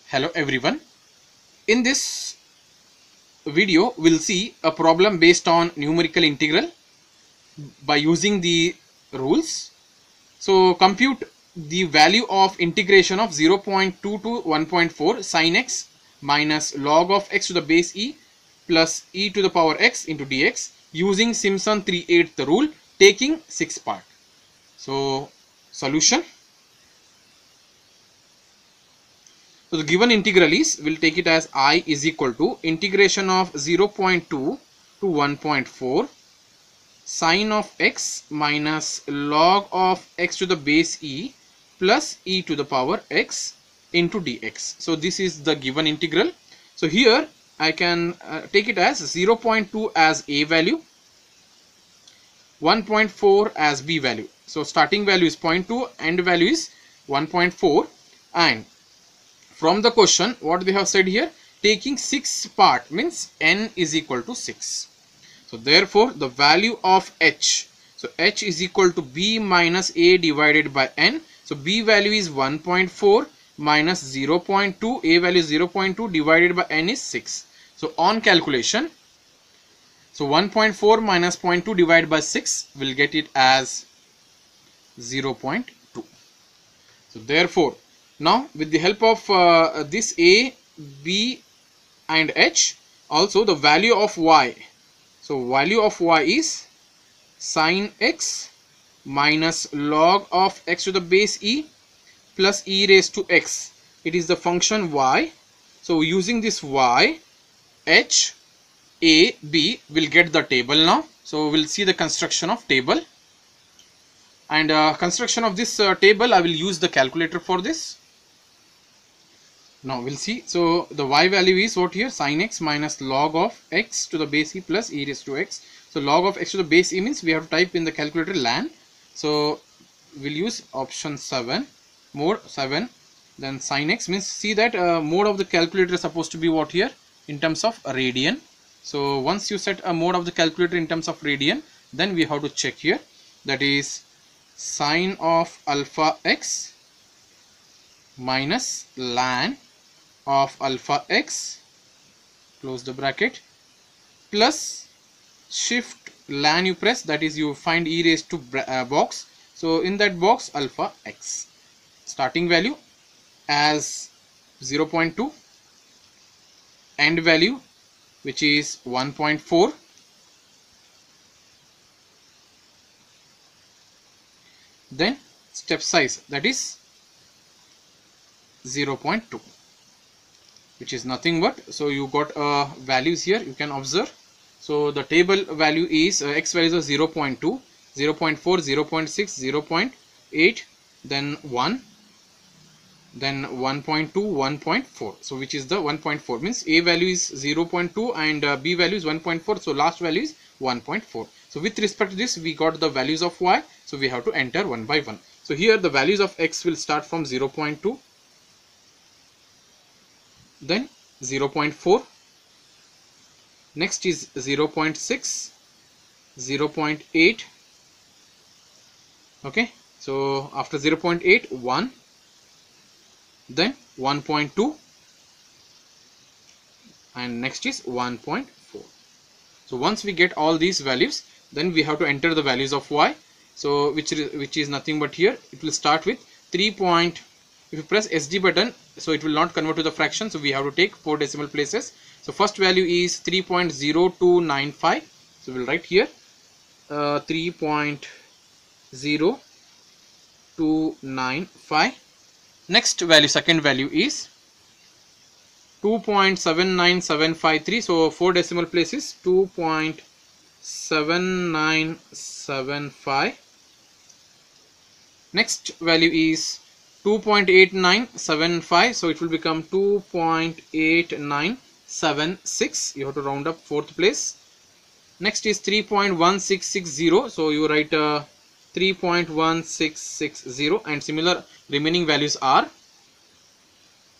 Hello everyone. In this video we'll see a problem based on numerical integral by using the rules. So compute the value of integration of 0.2 to 1.4 sin x minus log of x to the base e plus e to the power x into dx using Simpson 3/8 rule, taking 6 part. So solution. So the given integral is, we'll take it as I is equal to integration of 0.2 to 1.4 sine of x minus log of x to the base e plus e to the power x into dx. So this is the given integral. So here I can take it as 0.2 as a value, 1.4 as b value. So starting value is 0.2, end value is 1.4, and from the question what they have said here, taking 6 part means n is equal to 6. So therefore the value of h, so h is equal to b minus a divided by n. So b value is 1.4 minus 0.2, a value is 0.2 divided by n is 6. So on calculation, so 1.4 minus 0.2 divided by 6 will get it as 0.2. So therefore now with the help of this a, b and h, also the value of y. So value of y is sin x minus log of x to the base e plus e raised to x. It is the function y. So using this y, h, a, b, will get the table now. So we'll see the construction of table. And construction of this table, I will use the calculator for this. Now we'll see. So the y value is what here, sin x minus log of x to the base e plus e raised to x. So log of x to the base e means we have to type in the calculator ln. So we'll use option 7, mode 7. Then sin x means, see that mode of the calculator is supposed to be what here, in terms of radian. So once you set a mode of the calculator in terms of radian, then we have to check here, that is sine of alpha x minus ln of alpha x, close the bracket, plus shift ln you press, that is you find e raised to box. So in that box alpha x, starting value as 0.2, end value which is 1.4, then step size, that is 0.2, which is nothing but, so you got values here, you can observe. So the table value is x values of 0.2, 0.4, 0.6, 0.8, then 1, then 1.2, 1.4. So which is the 1.4, means a value is 0.2 and b value is 1.4. So last value is 1.4. So with respect to this, we got the values of y. So we have to enter one by one. So here the values of x will start from 0.2, then 0.4, next is 0.6, 0.8. okay, so after 0.8, 1, then 1.2, and next is 1.4. So once we get all these values, then we have to enter the values of y. So which is nothing but here, it will start with 3. If you press SD button, so it will not convert to the fraction, so we have to take 4 decimal places. So first value is 3.0295, so we'll write here 3.0295. Next value, second value is 2.79753, so 4 decimal places, 2.7975. next value is 2.8975, so it will become 2.8976. you have to round up 4th place. Next is 3.1660, so you write 3.1660, and similar remaining values are,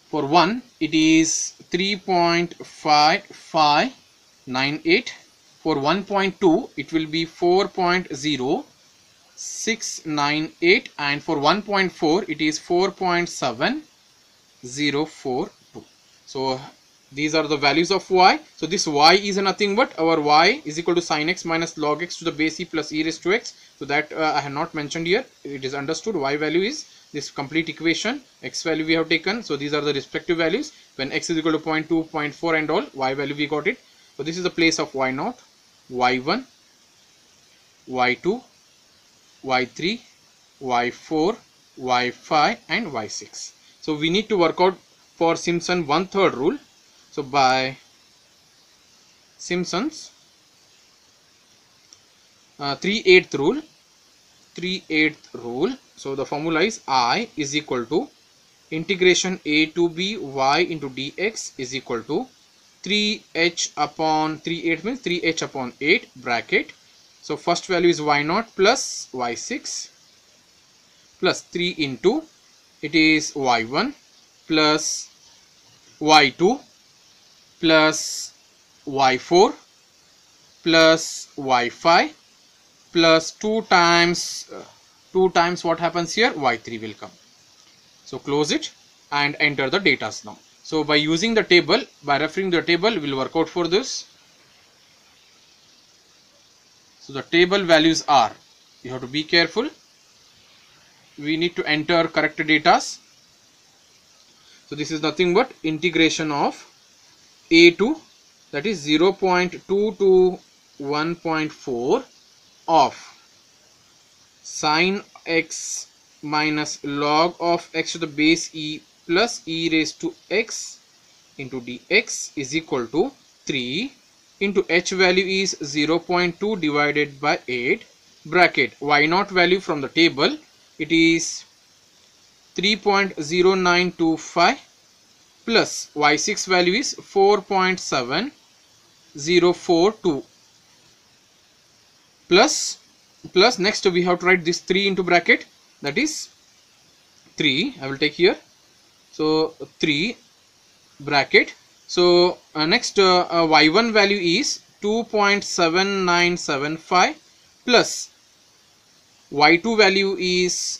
for 1 it is 3.5598, for 1.2 it will be 4.0698, and for 1.4 it is 4.7042. So these are the values of y. So this y is nothing but our y is equal to sin x minus log x to the base e plus e raised to x. So that I have not mentioned here. It is understood. Y value is this complete equation. X value we have taken. So these are the respective values. When x is equal to 0.2, 0.4 and all, y value we got it. So this is the place of y0, y1, y2, y3, y4, y5 and y6. So we need to work out for Simpson 1/3 rule. So by Simpson's 3/8 rule, so the formula is I is equal to integration a to b y into dx is equal to 3h upon 3/8 means 3h upon 8 bracket. So first value is y0 plus y6 plus 3 into it is y1 plus y2 plus y4 plus y5 plus 2 times what happens here, y3 will come. So close it and enter the data now. So by using the table, by referring the table, we will work out for this. So the table values are, you have to be careful, we need to enter correct data. So this is nothing but integration of a to, that is 0.2 to 1.4 of sin x minus log of x to the base e plus e raised to x into dx is equal to 3 into h value is 0.2 divided by 8 bracket y0 value from the table, it is 3.0925 plus y6 value is 4.7042 plus next we have to write this 3 into bracket, that is 3 I will take here. So 3 bracket. So next y1 value is 2.7975 plus y2 value is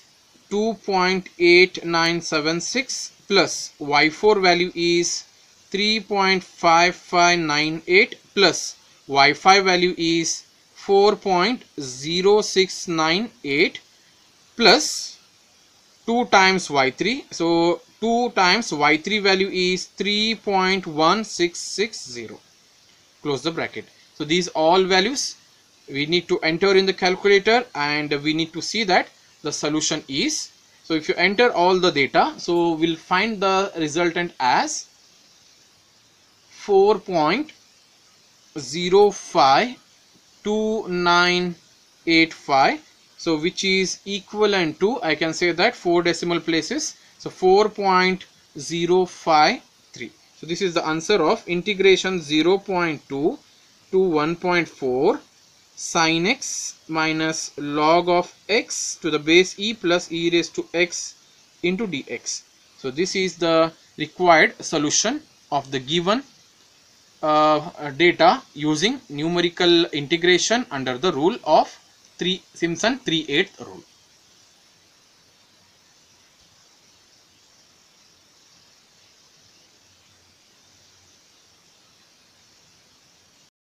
2.8976 plus y4 value is 3.5598 plus y5 value is 4.0698 plus 2 times y3. So 2 times y3 value is 3.1660. Close the bracket. So these all values we need to enter in the calculator and we need to see that the solution is. So if you enter all the data, so we'll find the resultant as 4.052985. So which is equivalent to, I can say that 4 decimal places. So 4.053. So this is the answer of integration 0.2 to 1.4 sin x minus log of x to the base e plus e raised to x into dx. So this is the required solution of the given data using numerical integration under the rule of Simpson 3/8 rule.